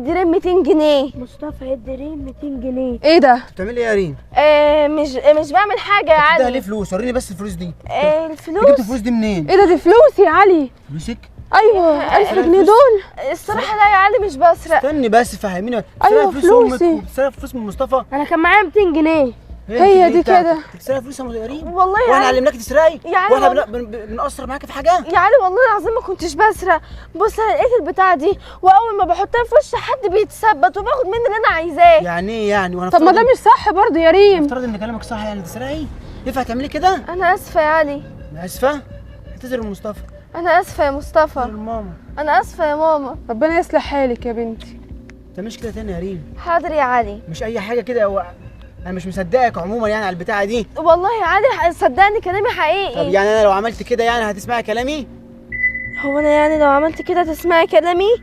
درهم 200 جنيه. مصطفى هيدرين 200 جنيه. ايه ده؟ بتعملي ايه يا ريم؟ مش بعمل حاجه يا ده علي. ليه فلوس؟ وريني بس الفلوس دي. الفلوس؟ جبت الفلوس دي منين؟ ايه ده؟ دي فلوس يا علي. فلوسك؟ ايوه 1000 جنيه دول. الصراحه لا يا علي مش بسرق. استني بس فهميني. أيوة بتسرقي فلوس فلوسي. امك وبتسرقي فلوس من مصطفى؟ انا كان معايا 200 جنيه. هي دي كده. بتسرقي فلوس يا ريم؟ والله يا واحنا علي. علمناكي تسرقي؟ يا علي واحنا والله. بنقصر معاكي في حاجه؟ يا علي والله العظيم ما كنتش بسرق. بص انا لقيت البتاعه دي واول ما بحطها في وش حد بيتثبت وباخد مني اللي انا عايزاه. يعني ايه يعني؟ وانا طب ما ده مش صح برضه يا ريم. افترض ان كلامك صح، يعني تسرقي؟ ينفع تعملي كده؟ انا اسفه يا علي. انا اسفه؟ اعتذر لمصطفى. انا اسفه يا مصطفى. اعتذر لماما. انا اسفه يا ماما. ربنا يصلح حالك يا بنتي. ما تعمليش كده تاني يا ريم. حاضر يا علي. مش اي حاجه كده انا مش مصدقك عموما يعني على البتاعه دي. والله يا علي صدقني كلامي حقيقي. طب يعني انا لو عملت كده يعني هتسمعي كلامي؟ هو انا يعني لو عملت كده تسمعي كلامي؟